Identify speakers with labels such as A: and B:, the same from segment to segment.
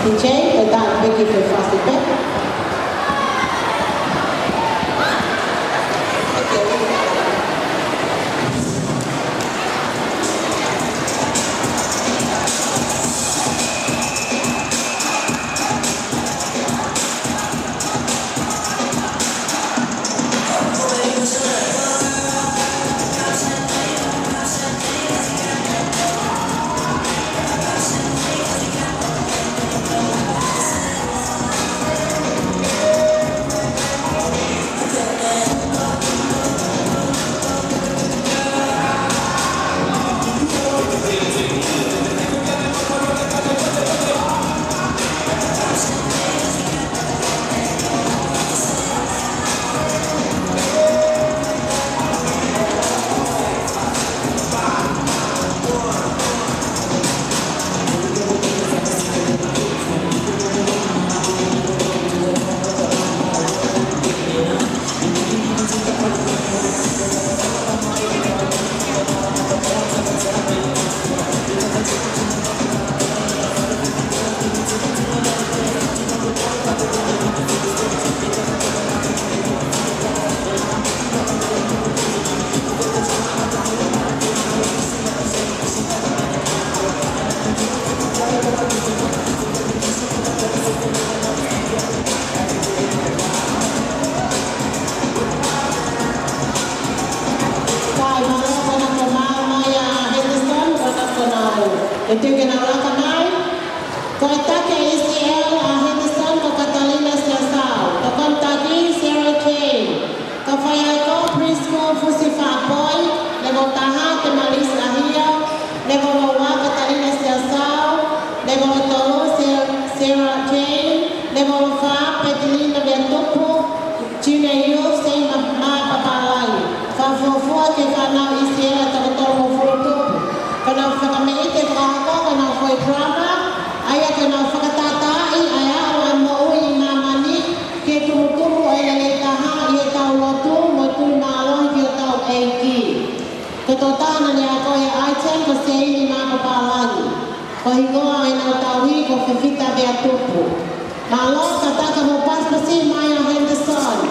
A: DJ, with that, Vicky for Frosted Pep. Itu kenal kanai, kota ke Israel Hindustan ke Catalina Siasau, tokan tadi Sarah Kane, kafayako Prisco Fusifa Boy, lego taha ke Malis Lahia, lego bawa Catalina Siasau, lego tolo Sarah Kane, lego fa Petlina Bentupu, China Yuf say ma papalai, fa fofua ke kana Israel takotolo furutupu. Kana whakamiite whakako, kana whai drama, aya kana whakatatai, aya awan mo ui mamani, ke tumutumu ay lalitaha, iya tau lotu, motu nalo, iya tau eiki. Ketotana ni ako ay item, kasi ini mga kapalagi. Pahingoa ay nautawi ko fefita beatupu. Malo, kata kamupas kasi Maya Henderson.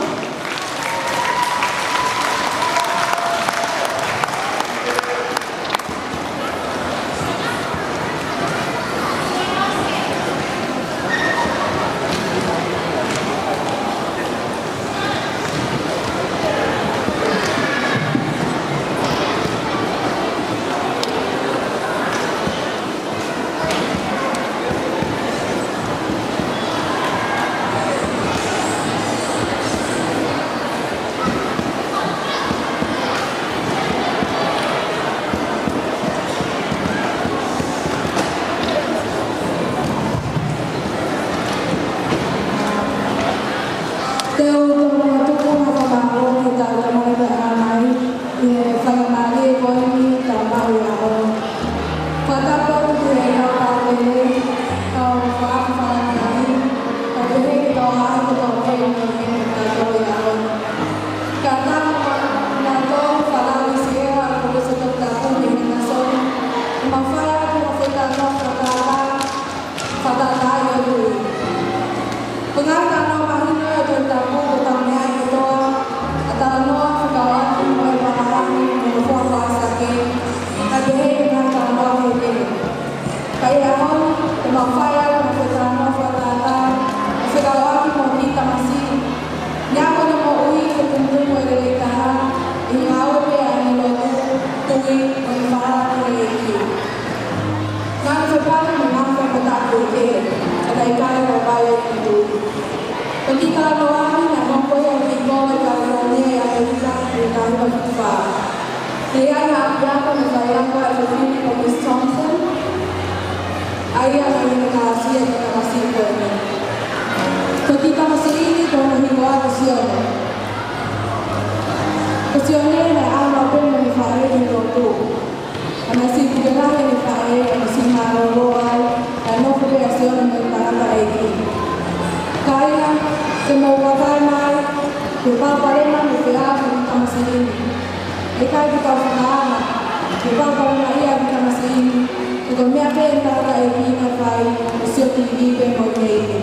A: Ikaw pa rin na iya kita masih, ikaw niya pa yung talaga ay
B: ai o seu TV e mo nei.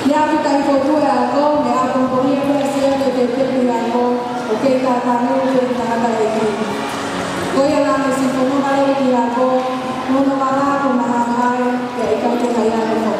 B: Ia ki tai ko tu a ko me a ko ko ia pe se te te ni a ko o ke ta ta no ke ta ta e ki. Ko ia la me si ko no vale ki a ko no no mala ko na hai ke ka te hai a ko.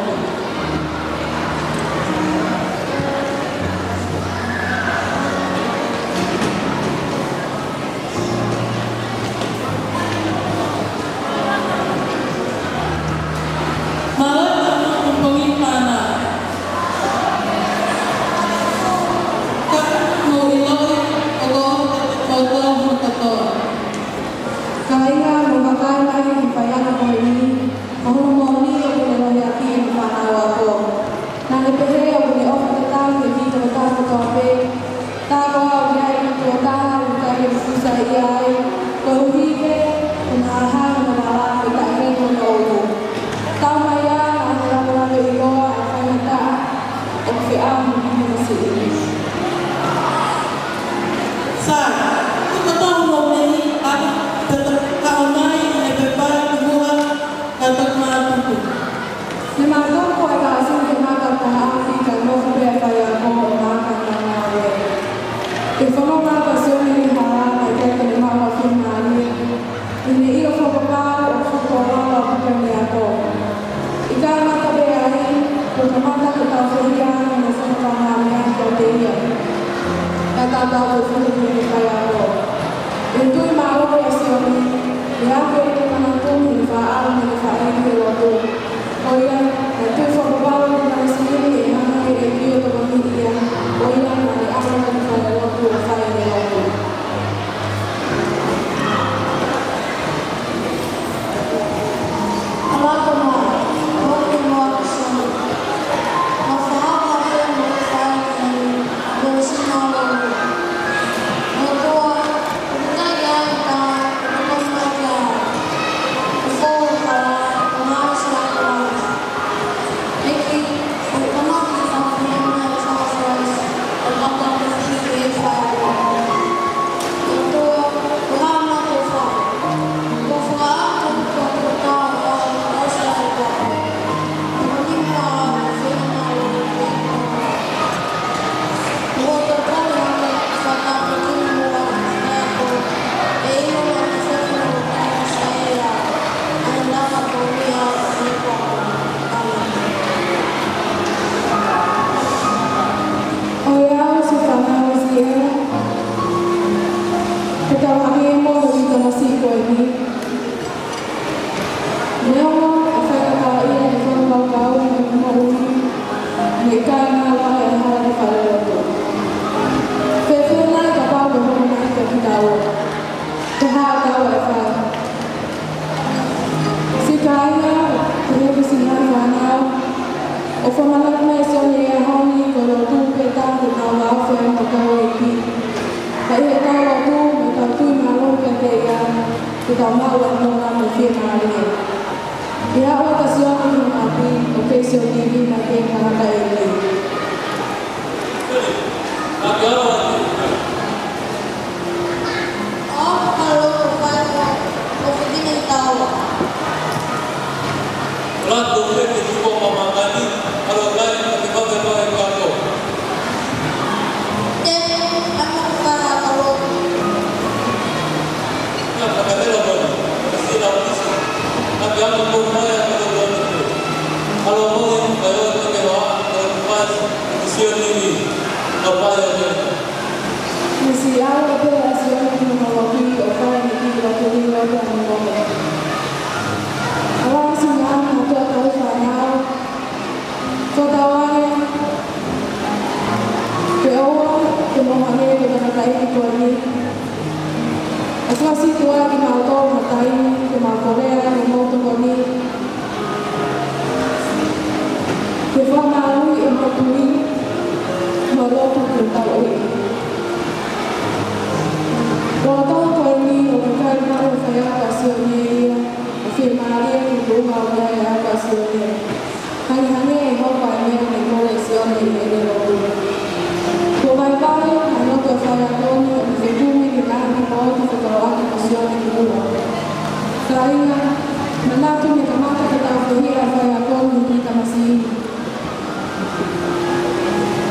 B: Manatu ni kamata kitafuhia faya komi ni kamasi.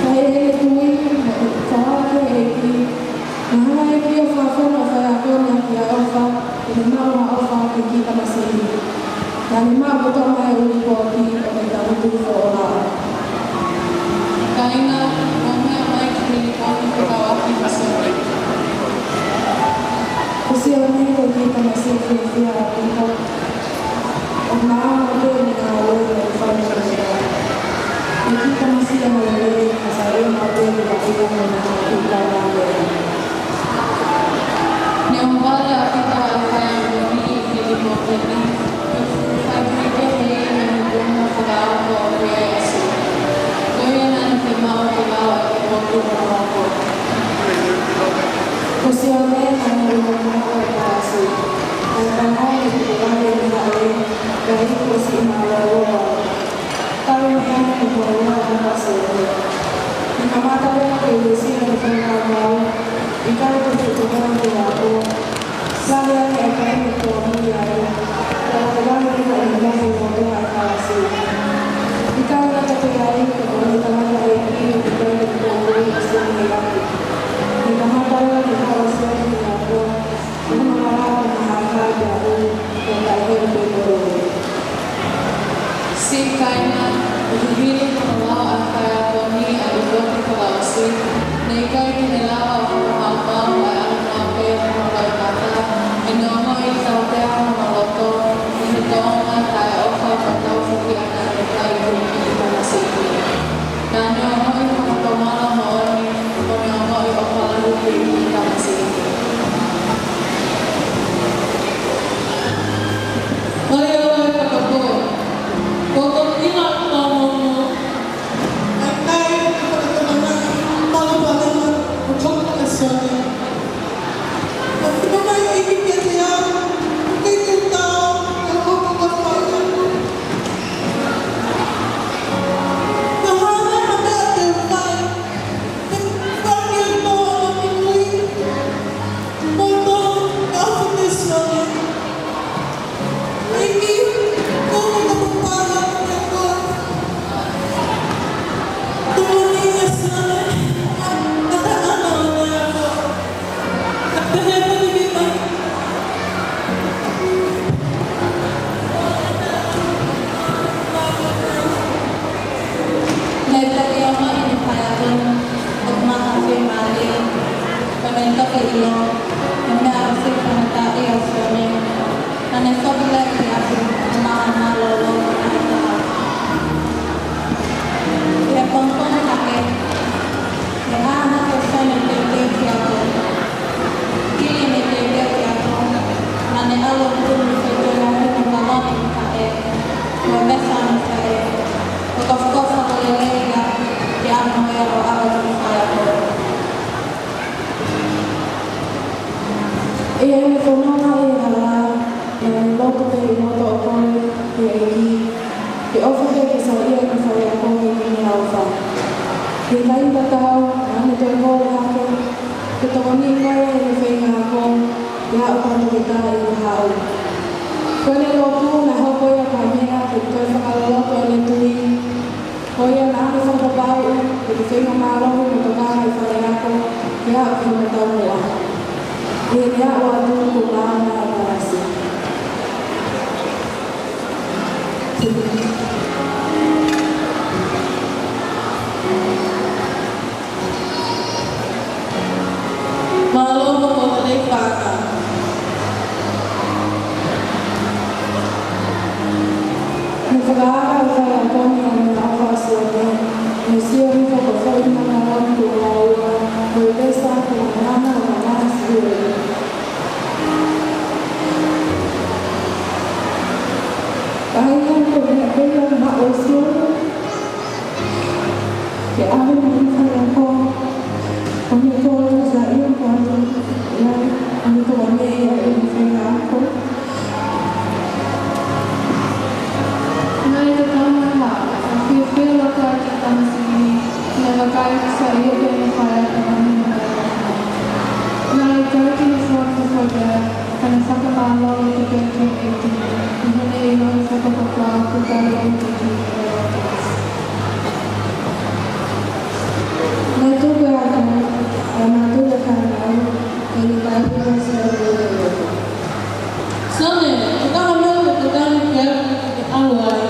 B: Kaya ele tui kawake eki. Mahana eki ofa fona faya komi ya ofa. Ini mau ofa eki kamasi. Nani mau betul mai uli kopi kita untuk fola.
C: Kaina kami mai kini kami kawaki masuk.
B: Usione eki kamasi fia kita. Orang ada yang awal dari family. Kita masih yang lain, saya ada yang kita ada.
C: Yang wala kita akan beri jadi mungkin. Kami jadi menunggu fagao biasa. Kaya nanti mau fagao waktu berapa?
B: Usione yang kasih. Karena itu orang yang dari kursi malu. Kalau yang dibawa kasih. Jika mata yang kondisi yang dibawa, jika itu juga dilaku, saya akan bertemu ya. Kalau orang yang dibawa kasih. Jika ada terjadi kemudian dari ini juga dibawa kasih. Jika mata yang dibawa dilaku,
C: Si kaina bibili Allah akaya koni alugoti kalausi neikai kinelawa kumapau ayanape kumapata inomo itautea maloto initonga kaya ofa patau fuki ananikai kuni ikanasiki nanyomo ikumatomala mooni konyomo ofa lalu kuni ikanasiki. Mari Allah kataku, pokok ilang tamu,
D: Ay, malu banget untuk kesana. Tapi mama ingin dia kita tahu kalau apa itu. Bahwa ada tempat panggil orang ini, untuk apa kesana? Ini kamu kepalang aku.
C: Neta kiyama ini kayakun magmakafe mali, pamenta kayo, nangyari panatai asone, nanesobla kiyapin malolo ya pangkon kake, ya anak asone tete kiyako, kili ni tete kiyako, nane alon tun fito ya pangkalon kake, wabesan kake. Kof-kof ako lelega yang mayroon ako ng kaya ko.
B: Iyan ito mga ihala na loto kayo moto ako i-agi. I-offer kayo sa iyan na saya ko i-alpha. Ilayin ba tao na ito ko ako. Ito ko ni kaya i-fay nga ako. Ya ako kita i-hao. Kung loto na ako ya kanya ito ay pakaloloto ang tuwing. Kaya na ako sa babae, i-fay nga maraw yung matagahay sa ako. Ya ako matagawa. Ini waktu kumana nasi.
C: Malu ko telefaka.
B: Nagpag-aaral ka lang kung yung nakapaswerte. Nasiyari ko ko sa inang nalang kumawa. Pwedesa ko ang nasiyari. Kaya ko pinagbilang mausyo. Kaya amin ang kaya ko. Kung ito sa iyong kwarto, ang ito ang iya ang kaya ako.
C: Feel like kita masih nalagay sa iyo yung kaya naman. Nalagay ko yung form to forget. Kana sa kapalaw ito 2018.
B: aku tahu Natu berada dan natu dekat lalu ini baik dan selalu
C: Sone, kita ambil ketukan biar awal.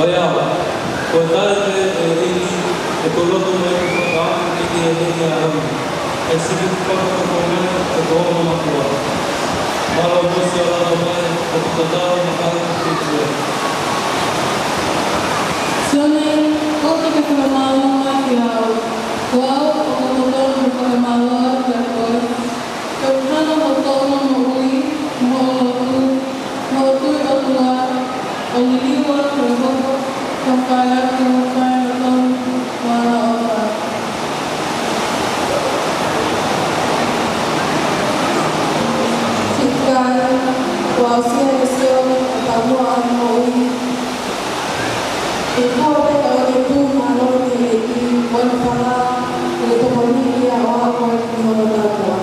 E: Kaya, kung tayo e coloco mai pagkakaan hindi hindi alam. Ay sige pa ko ito mga kuha. Malo mo siya ramai at totoo makakita.
C: Sone, kote ka pagmamalo makiyaw. Wow, ako tulong ng pagmamalo gagawin. Kaya na magtulong mo uwi, mautuy o tuwa, o niliwan ko kung kaya itong wala opa.
B: Sikan, wow siya desyon, tamu ang maui. Ikaw ay ito malo ni Eki, wala pala, ito pamilya o ako ay pinagagawa.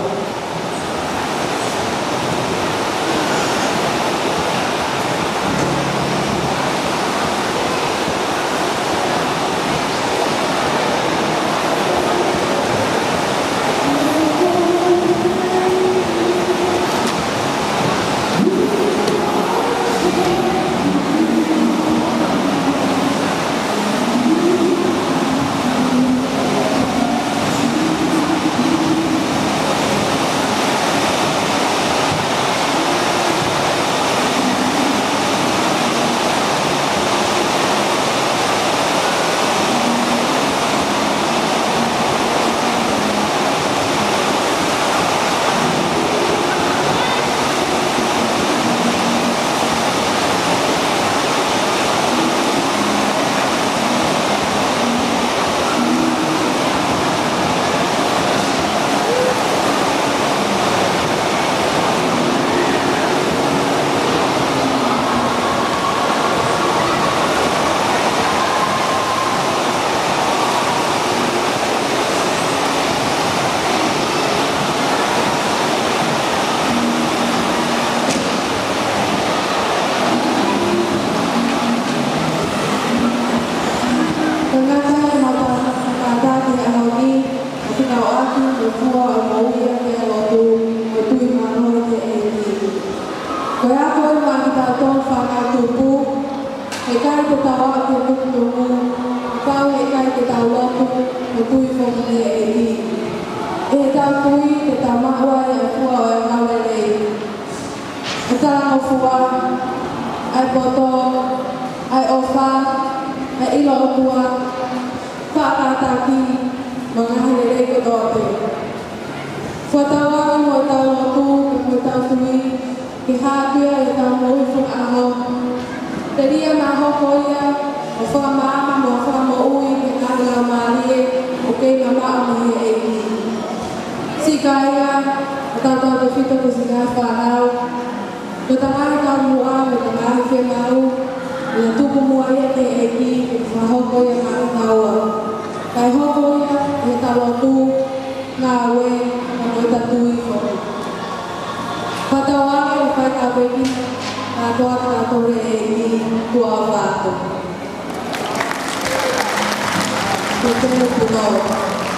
B: Betul.